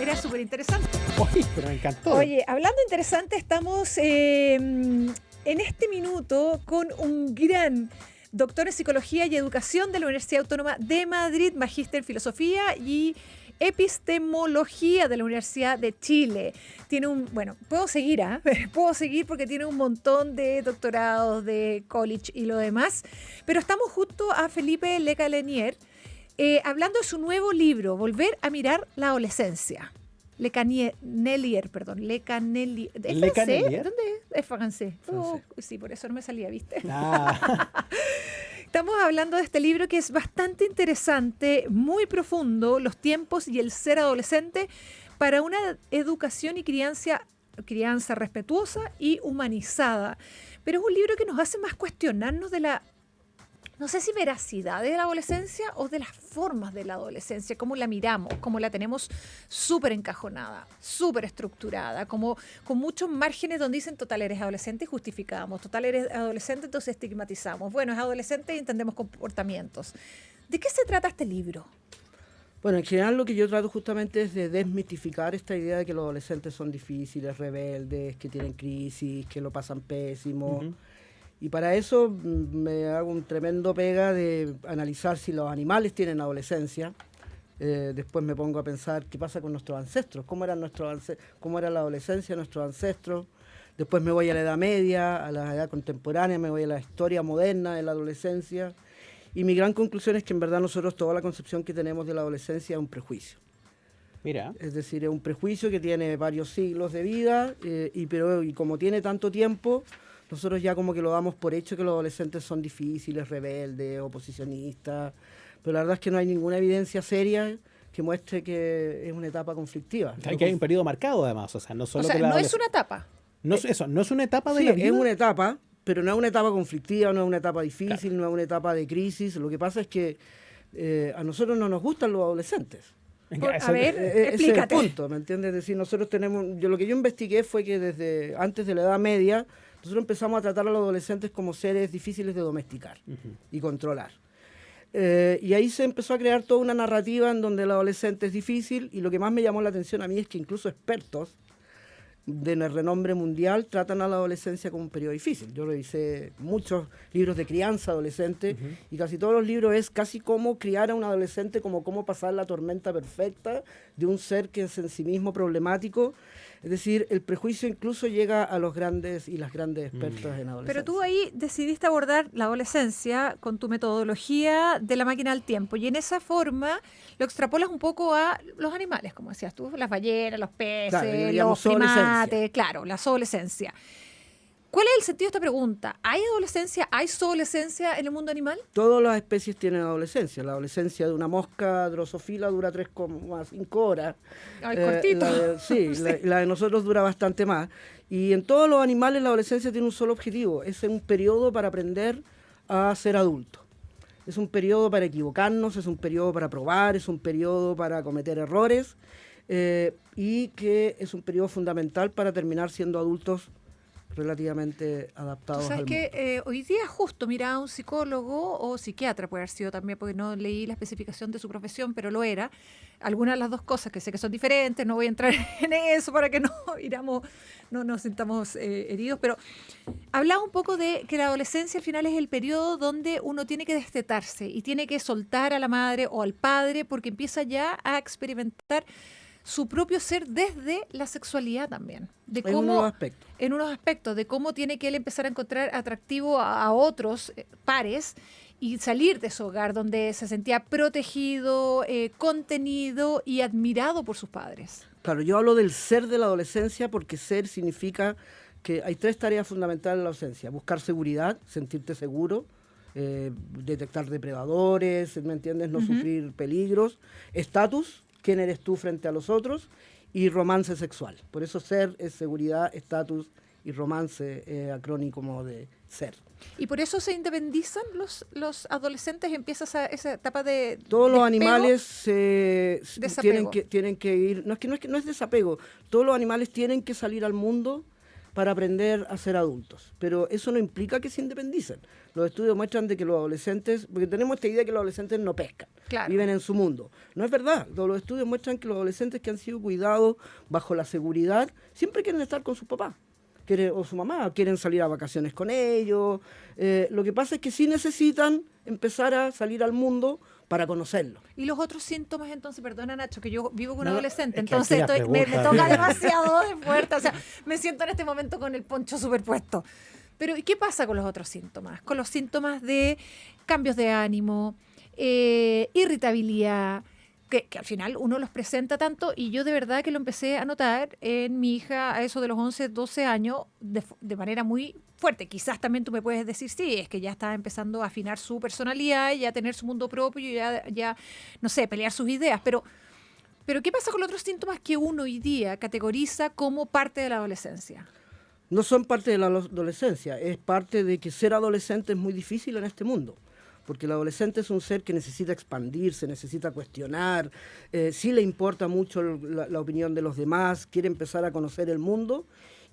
Era súper interesante. Oye, pero me encantó. Oye, hablando interesante, estamos en este minuto con un gran doctor en Psicología y Educación de la Universidad Autónoma de Madrid, magíster en Filosofía y Epistemología de la Universidad de Chile. Tiene puedo seguir, puedo seguir porque tiene un montón de doctorados de college y lo demás, pero estamos junto a Felipe Lecannelier, hablando de su nuevo libro, Volver a mirar la adolescencia. Lecannelier. ¿Es francés? ¿Dónde es francés? Sí, por eso no me salía, ¿viste? Estamos hablando de este libro que es bastante interesante, muy profundo, los tiempos y el ser adolescente para una educación y crianza respetuosa y humanizada. Pero es un libro que nos hace más cuestionarnos de la, no sé si veracidad de la adolescencia o de las formas de la adolescencia, cómo la miramos, cómo la tenemos súper encajonada, súper estructurada, como con muchos márgenes donde dicen total eres adolescente y justificamos, total eres adolescente entonces estigmatizamos, bueno, es adolescente y entendemos comportamientos. ¿De qué se trata este libro? Bueno, en general lo que yo trato justamente es de desmitificar esta idea de que los adolescentes son difíciles, rebeldes, que tienen crisis, que lo pasan pésimo. Y para eso me hago un tremendo pega de analizar si los animales tienen adolescencia. Después me pongo a pensar qué pasa con nuestros ancestros, cómo era la adolescencia de nuestros ancestros. Después me voy a la Edad Media, a la edad contemporánea, me voy a la historia moderna de la adolescencia. Y mi gran conclusión es que en verdad nosotros toda la concepción que tenemos de la adolescencia es un prejuicio. Mira. Es decir, es un prejuicio que tiene varios siglos de vida, y como tiene tanto tiempo, nosotros ya como que lo damos por hecho que los adolescentes son difíciles, rebeldes, oposicionistas, pero la verdad es que no hay ninguna evidencia seria que muestre que es una etapa conflictiva. Que hay un periodo marcado además, o sea, no solo no es una etapa. No es una etapa de sí, la vida. Es una etapa, pero no es una etapa conflictiva, no es una etapa difícil, no es una etapa de crisis. Lo que pasa es que a nosotros no nos gustan los adolescentes. A ver, explícate. Ese es el punto, ¿me entiendes? Es decir, nosotros lo que yo investigué fue que desde antes de la Edad Media, nosotros empezamos a tratar a los adolescentes como seres difíciles de domesticar y controlar. Y ahí se empezó a crear toda una narrativa en donde el adolescente es difícil, y lo que más me llamó la atención a mí es que incluso expertos de renombre mundial tratan a la adolescencia como un periodo difícil. Yo revisé muchos libros de crianza adolescente y casi todos los libros es casi cómo criar a un adolescente, como cómo pasar la tormenta perfecta de un ser que es en sí mismo problemático. Es decir, el prejuicio incluso llega a los grandes y las grandes expertas en adolescencia. Pero tú ahí decidiste abordar la adolescencia con tu metodología de la máquina del tiempo, y en esa forma lo extrapolas un poco a los animales, como decías tú, las ballenas, los peces, claro, los primates, claro, la adolescencia. ¿Cuál es el sentido de esta pregunta? ¿Hay adolescencia, hay zoolescencia en el mundo animal? Todas las especies tienen adolescencia. La adolescencia de una mosca drosófila dura 3,5 horas. Ay, cortito. La de nosotros dura bastante más. Y en todos los animales la adolescencia tiene un solo objetivo. Es un periodo para aprender a ser adulto. Es un periodo para equivocarnos, es un periodo para probar, es un periodo para cometer errores, y que es un periodo fundamental para terminar siendo adultos relativamente adaptados al mundo. Que hoy día justo miraba a un psicólogo o psiquiatra, puede haber sido también, porque no leí la especificación de su profesión, pero lo era. Algunas de las dos cosas que sé que son diferentes, no voy a entrar en eso para que no nos sintamos heridos, pero hablaba un poco de que la adolescencia al final es el periodo donde uno tiene que destetarse y tiene que soltar a la madre o al padre, porque empieza ya a experimentar su propio ser desde la sexualidad también. En unos aspectos, de cómo tiene que él empezar a encontrar atractivo a otros pares y salir de su hogar donde se sentía protegido, contenido y admirado por sus padres. Claro, yo hablo del ser de la adolescencia porque ser significa que hay 3 tareas fundamentales en la adolescencia: buscar seguridad, sentirte seguro, detectar depredadores, ¿me entiendes? No sufrir peligros, estatus, quién eres tú frente a los otros, y romance sexual. Por eso ser es seguridad, estatus y romance, acrónimo de ser. ¿Y por eso se independizan los adolescentes? ¿Empieza esa etapa de todos los despego? Animales tienen que ir, no es desapego, todos los animales tienen que salir al mundo para aprender a ser adultos. Pero eso no implica que se independicen. Los estudios muestran de que los adolescentes, porque tenemos esta idea de que los adolescentes no pescan, Claro. viven en su mundo. No es verdad. Los estudios muestran que los adolescentes que han sido cuidados bajo la seguridad siempre quieren estar con sus papás o su mamá, quieren salir a vacaciones con ellos. Lo que pasa es que sí necesitan empezar a salir al mundo para conocerlo. Y los otros síntomas, entonces, perdona Nacho, que yo vivo con un No, adolescente, es que entonces aquí las me preguntas, toca mira. demasiado de fuerte, o sea, me siento en este momento con el poncho superpuesto. Pero ¿y qué pasa con los otros síntomas? Con los síntomas de cambios de ánimo, irritabilidad, que al final uno los presenta tanto, y yo de verdad que lo empecé a notar en mi hija a eso de los 11, 12 años de manera muy fuerte. Quizás también tú me puedes decir, sí, es que ya está empezando a afinar su personalidad y ya tener su mundo propio y ya no sé, pelear sus ideas, pero ¿qué pasa con los otros síntomas que uno hoy día categoriza como parte de la adolescencia? No son parte de la adolescencia, es parte de que ser adolescente es muy difícil en este mundo. Porque el adolescente es un ser que necesita expandirse, necesita cuestionar, sí le importa mucho la opinión de los demás, quiere empezar a conocer el mundo,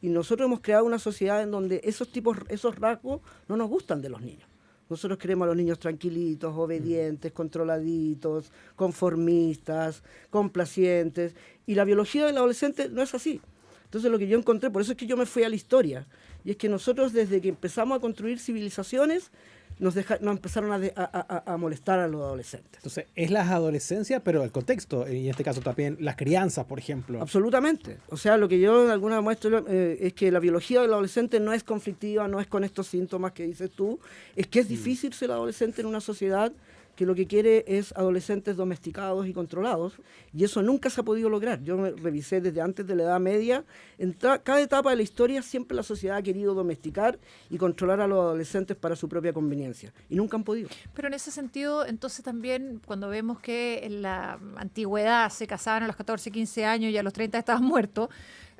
y nosotros hemos creado una sociedad en donde esos rasgos no nos gustan de los niños. Nosotros queremos a los niños tranquilitos, obedientes, controladitos, conformistas, complacientes, y la biología del adolescente no es así. Entonces lo que yo encontré, por eso es que yo me fui a la historia, y es que nosotros desde que empezamos a construir civilizaciones, nos empezaron a molestar a los adolescentes. Entonces, es la adolescencia, pero el contexto, y en este caso también las crianzas, por ejemplo. Absolutamente. O sea, lo que yo en alguna muestro es que la biología del adolescente no es conflictiva, no es con estos síntomas que dices tú, es que es difícil ser adolescente en una sociedad que lo que quiere es adolescentes domesticados y controlados, y eso nunca se ha podido lograr. Yo me revisé desde antes de la Edad Media, en cada etapa de la historia siempre la sociedad ha querido domesticar y controlar a los adolescentes para su propia conveniencia, y nunca han podido. Pero en ese sentido, entonces también cuando vemos que en la antigüedad se casaban a los 14, 15 años y a los 30 estaban muertos,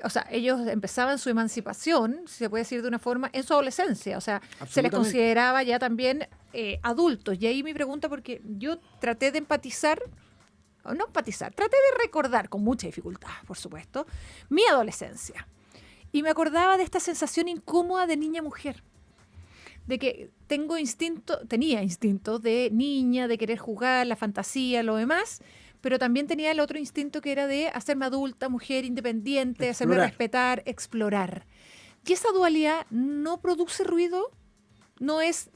o sea, ellos empezaban su emancipación, si se puede decir de una forma, en su adolescencia. O sea, se les consideraba ya también adultos. Y ahí mi pregunta, porque yo traté de traté de recordar con mucha dificultad, por supuesto, mi adolescencia. Y me acordaba de esta sensación incómoda de niña-mujer. De que tenía instinto de niña, de querer jugar, la fantasía, lo demás, pero también tenía el otro instinto que era de hacerme adulta, mujer independiente, hacerme respetar, explorar. Y esa dualidad no produce ruido, no es...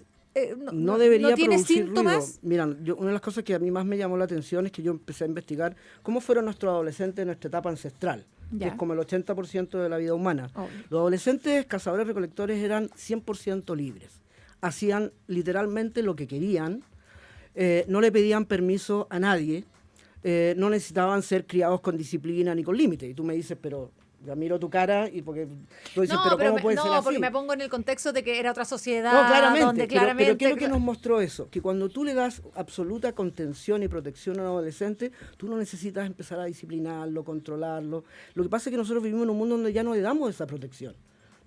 no debería no tiene producir síntomas. ruido. Mira, una de las cosas que a mí más me llamó la atención es que yo empecé a investigar cómo fueron nuestros adolescentes en nuestra etapa ancestral, que es como el 80% de la vida humana. Obvio. Los adolescentes cazadores-recolectores eran 100% libres. Hacían literalmente lo que querían, no le pedían permiso a nadie, no necesitaban ser criados con disciplina ni con límite. Y tú me dices, pero ya miro tu cara y porque tú dices, pero ¿cómo puede ser así? No, porque me pongo en el contexto de que era otra sociedad. No, claramente, donde pero ¿qué es lo que nos mostró eso? Que cuando tú le das absoluta contención y protección a un adolescente, tú no necesitas empezar a disciplinarlo, controlarlo. Lo que pasa es que nosotros vivimos en un mundo donde ya no le damos esa protección.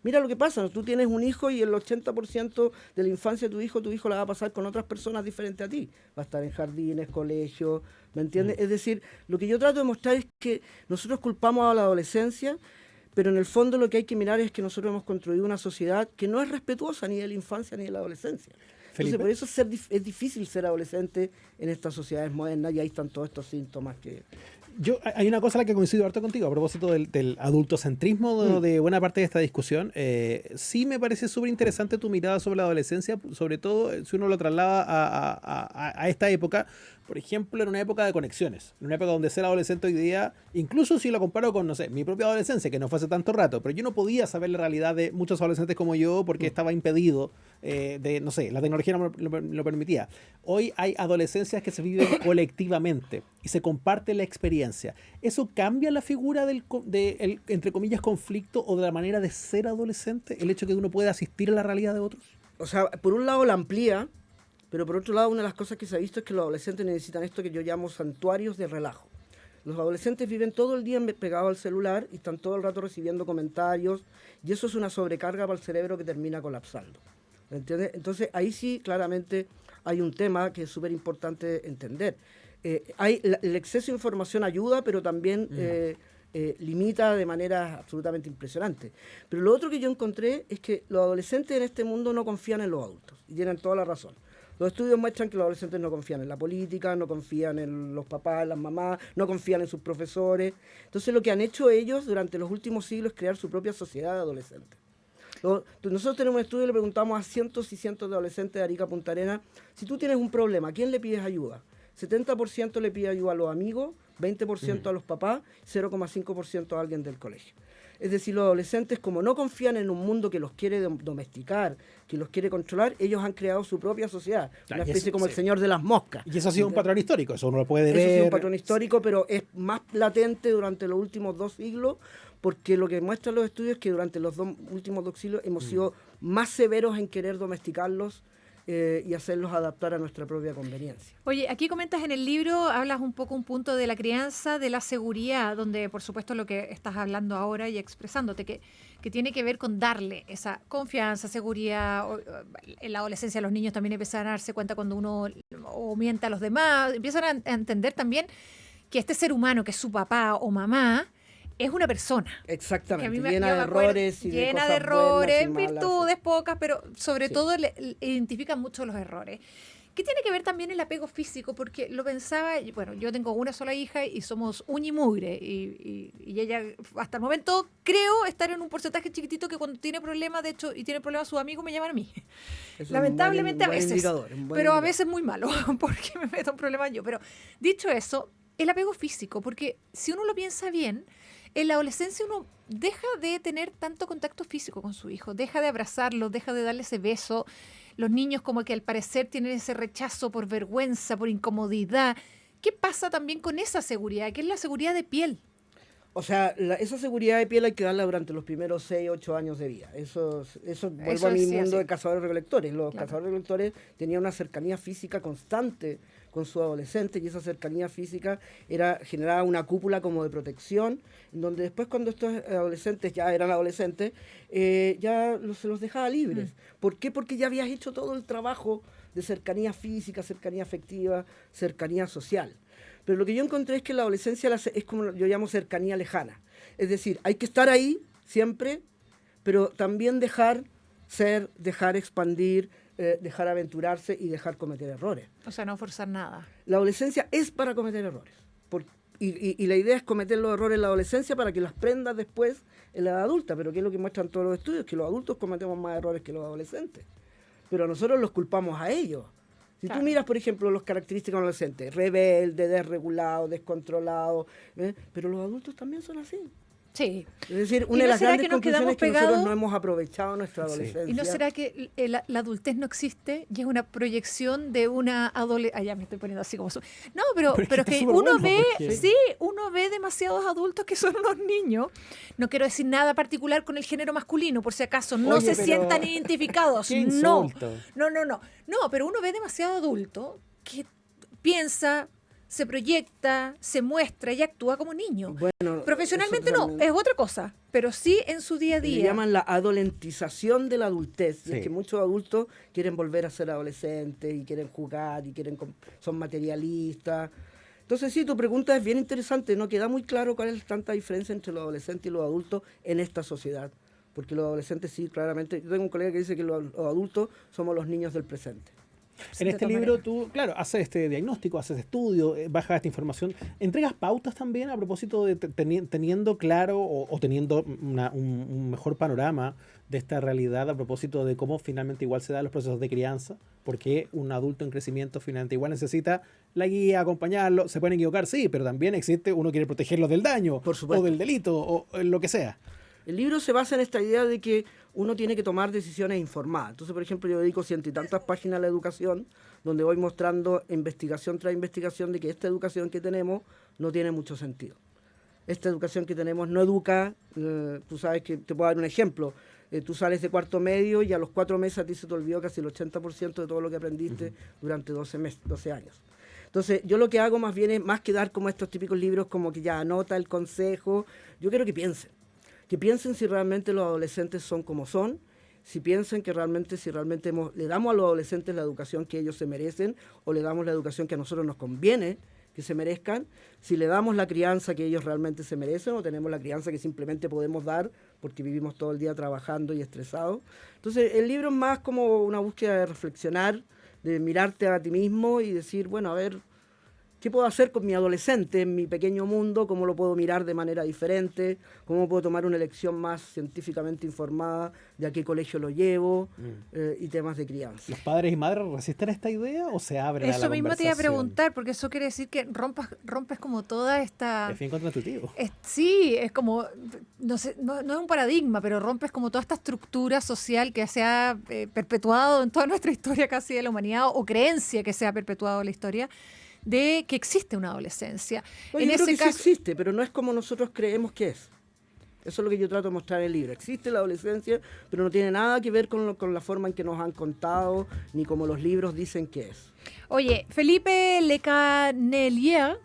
Mira lo que pasa, tú tienes un hijo y el 80% de la infancia de tu hijo la va a pasar con otras personas diferentes a ti. Va a estar en jardines, colegios, ¿me entiendes? Es decir, lo que yo trato de mostrar es que nosotros culpamos a la adolescencia, pero en el fondo lo que hay que mirar es que nosotros hemos construido una sociedad que no es respetuosa ni de la infancia ni de la adolescencia. Entonces, por eso es difícil ser adolescente en estas sociedades modernas, y ahí están todos estos síntomas que... Hay una cosa en la que coincido harto contigo a propósito del adultocentrismo de buena parte de esta discusión. Sí me parece súper interesante tu mirada sobre la adolescencia, sobre todo si uno lo traslada a esta época. Por ejemplo, en una época de conexiones, en una época donde ser adolescente hoy día, incluso si lo comparo con, no sé, mi propia adolescencia, que no fue hace tanto rato, pero yo no podía saber la realidad de muchos adolescentes como yo porque estaba impedido no sé, la tecnología no lo permitía. Hoy hay adolescencias que se viven colectivamente y se comparte la experiencia. ¿Eso cambia la figura del entre comillas, conflicto o de la manera de ser adolescente? El hecho de que uno pueda asistir a la realidad de otros. O sea, por un lado la amplía, pero por otro lado, una de las cosas que se ha visto es que los adolescentes necesitan esto que yo llamo santuarios de relajo. Los adolescentes viven todo el día pegados al celular y están todo el rato recibiendo comentarios, y eso es una sobrecarga para el cerebro que termina colapsando. ¿Entiendes? Entonces, ahí sí, claramente, hay un tema que es súper importante entender. El exceso de información ayuda, pero también limita de manera absolutamente impresionante. Pero lo otro que yo encontré es que los adolescentes en este mundo no confían en los adultos, y tienen toda la razón. Los estudios muestran que los adolescentes no confían en la política, no confían en los papás, en las mamás, no confían en sus profesores. Entonces lo que han hecho ellos durante los últimos siglos es crear su propia sociedad de adolescentes. Nosotros tenemos un estudio y le preguntamos a cientos y cientos de adolescentes de Arica, Punta Arenas, si tú tienes un problema, ¿a quién le pides ayuda? 70% le pide ayuda a los amigos, 20% a los papás, 0,5% a alguien del colegio. Es decir, los adolescentes, como no confían en un mundo que los quiere domesticar, que los quiere controlar, ellos han creado su propia sociedad, una especie como el señor de las moscas. Y eso ha sido un patrón histórico, eso uno lo puede ver. Eso ha sido un patrón histórico, pero es más latente durante los últimos 2 siglos, porque lo que muestran los estudios es que durante los últimos 2 siglos hemos sido más severos en querer domesticarlos y hacerlos adaptar a nuestra propia conveniencia. Oye, aquí comentas en el libro, hablas un poco un punto de la crianza, de la seguridad, donde por supuesto lo que estás hablando ahora y expresándote, que tiene que ver con darle esa confianza, seguridad. En la adolescencia los niños también empiezan a darse cuenta cuando uno o miente a los demás, empiezan a entender también que este ser humano, que es su papá o mamá, es una persona. Exactamente, llena de errores y de llena cosas de errores, buenas y malas. virtudes pocas, pero sobre todo le identifican mucho los errores. ¿Qué tiene que ver también el apego físico? Porque lo pensaba, bueno, yo tengo una sola hija y somos uña y mugre, y ella hasta el momento creo estar en un porcentaje chiquitito que cuando tiene problemas, de hecho, y tiene problemas sus amigos me llaman a mí. Es Lamentablemente un buen a veces, indicador, pero a veces muy malo, porque me meto en problemas yo. Pero dicho eso, el apego físico, porque si uno lo piensa bien, en la adolescencia uno deja de tener tanto contacto físico con su hijo, deja de abrazarlo, deja de darle ese beso. Los niños como que al parecer tienen ese rechazo por vergüenza, por incomodidad. ¿Qué pasa también con esa seguridad? ¿Qué es la seguridad de piel? O sea, esa seguridad de piel hay que darla durante los primeros 6, 8 años de vida. Eso vuelvo a mi mundo de cazadores-recolectores. Los cazadores-recolectores tenían una cercanía física constante con sus adolescentes, y esa cercanía física generaba una cúpula como de protección, en donde después, cuando estos adolescentes ya eran adolescentes, se los dejaba libres. ¿Por qué? Porque ya habías hecho todo el trabajo de cercanía física, cercanía afectiva, cercanía social. Pero lo que yo encontré es que la adolescencia es como yo llamo cercanía lejana. Es decir, hay que estar ahí siempre, pero también dejar ser, dejar expandir, dejar aventurarse y dejar cometer errores. O sea, no forzar nada. La adolescencia es para cometer errores. Y la idea es cometer los errores en la adolescencia para que las prendas después en la edad adulta. Pero ¿qué es lo que muestran todos los estudios? Que los adultos cometemos más errores que los adolescentes. Pero nosotros los culpamos a ellos. Si tú miras, por ejemplo, las características de un adolescente, rebelde, desregulado, descontrolado, pero los adultos también son así. Sí. Es decir, una de las grandes conclusiones es que nosotros no hemos aprovechado nuestra adolescencia. ¿Y no será que la adultez no existe y es una proyección de una adolescencia? Ya me estoy poniendo así como... No, pero es que uno ve, uno ve demasiados adultos que son unos niños. No quiero decir nada particular con el género masculino, por si acaso no se sientan identificados. No, pero uno ve demasiado adulto que piensa, se proyecta, se muestra y actúa como niño. Bueno, profesionalmente no, es otra cosa, pero sí en su día a día. Le llaman la adolentización de la adultez. Sí. Y es que muchos adultos quieren volver a ser adolescentes y quieren jugar y son materialistas. Entonces sí, tu pregunta es bien interesante, ¿no? Queda muy claro cuál es tanta diferencia entre los adolescentes y los adultos en esta sociedad. Porque los adolescentes sí, claramente. Yo tengo un colega que dice que los adultos somos los niños del presente. En este libro tú, claro, haces este diagnóstico, haces estudio, bajas esta información, entregas pautas también a propósito de teniendo claro o teniendo un mejor panorama de esta realidad a propósito de cómo finalmente igual se dan los procesos de crianza, porque un adulto en crecimiento finalmente igual necesita la guía, acompañarlo, se pueden equivocar, sí, pero también existe, uno quiere protegerlos del daño, o del delito, o lo que sea. El libro se basa en esta idea de que uno tiene que tomar decisiones informadas. Entonces, por ejemplo, yo dedico 100 y tantas páginas a la educación, donde voy mostrando investigación tras investigación de que esta educación que tenemos no tiene mucho sentido. Esta educación que tenemos no educa, tú sabes que te puedo dar un ejemplo, tú sales de cuarto medio y a los 4 meses a ti se te olvidó casi el 80% de todo lo que aprendiste durante 12 años. Entonces, yo lo que hago más bien es, más que dar como estos típicos libros como que ya anota el consejo, yo quiero que piensen si realmente los adolescentes son como son, si realmente le damos a los adolescentes la educación que ellos se merecen o le damos la educación que a nosotros nos conviene que se merezcan, si le damos la crianza que ellos realmente se merecen o tenemos la crianza que simplemente podemos dar porque vivimos todo el día trabajando y estresados. Entonces el libro es más como una búsqueda de reflexionar, de mirarte a ti mismo y decir, bueno, a ver, ¿qué puedo hacer con mi adolescente en mi pequeño mundo? ¿Cómo lo puedo mirar de manera diferente? ¿Cómo puedo tomar una elección más científicamente informada de a qué colegio lo llevo? Y temas de crianza. ¿Los padres y madres resisten a esta idea o se abren a la Eso mismo te iba a conversación? preguntar, porque eso quiere decir que rompes como toda esta... Es bien contraintuitivo. Sí, es como, no sé, no es un paradigma, pero rompes como toda esta estructura social que se ha perpetuado en toda nuestra historia casi de la humanidad, o creencia que se ha perpetuado en la historia, de que existe una adolescencia. Bueno, yo creo que sí existe, pero no es como nosotros creemos que es. Eso es lo que yo trato de mostrar en el libro. Existe la adolescencia, pero no tiene nada que ver con la forma en que nos han contado, ni como los libros dicen que es. Oye, Felipe Lecanelier,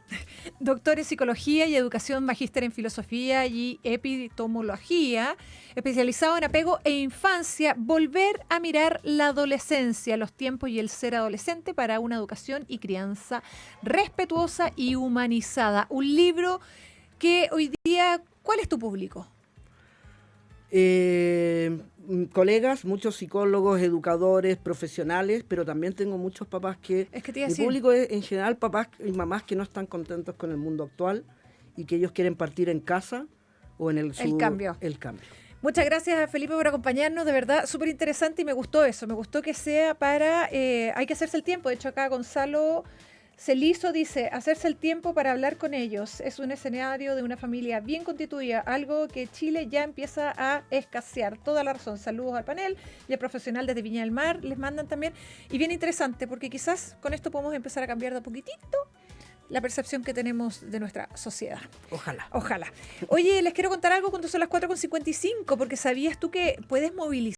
doctor en Psicología y Educación, magíster en Filosofía y Epistemología, especializado en apego e infancia, volver a mirar la adolescencia, los tiempos y el ser adolescente para una educación y crianza respetuosa y humanizada. Un libro que hoy día, ¿cuál es tu público? Colegas, muchos psicólogos, educadores, profesionales, pero también tengo muchos papás que... Mi público es en general papás y mamás que no están contentos con el mundo actual y que ellos quieren partir en casa o en el cambio. El cambio. Muchas gracias a Felipe por acompañarnos, de verdad, súper interesante y me gustó eso, me gustó que sea para... hay que hacerse el tiempo, de hecho acá Gonzalo Celizo dice, hacerse el tiempo para hablar con ellos. Es un escenario de una familia bien constituida, algo que Chile ya empieza a escasear. Toda la razón. Saludos al panel y al profesional desde Viña del Mar. Les mandan también. Y bien interesante, porque quizás con esto podemos empezar a cambiar de a poquitito la percepción que tenemos de nuestra sociedad. Ojalá. Ojalá. Oye, les quiero contar algo cuando son las 4:55, porque ¿sabías tú que puedes movilizar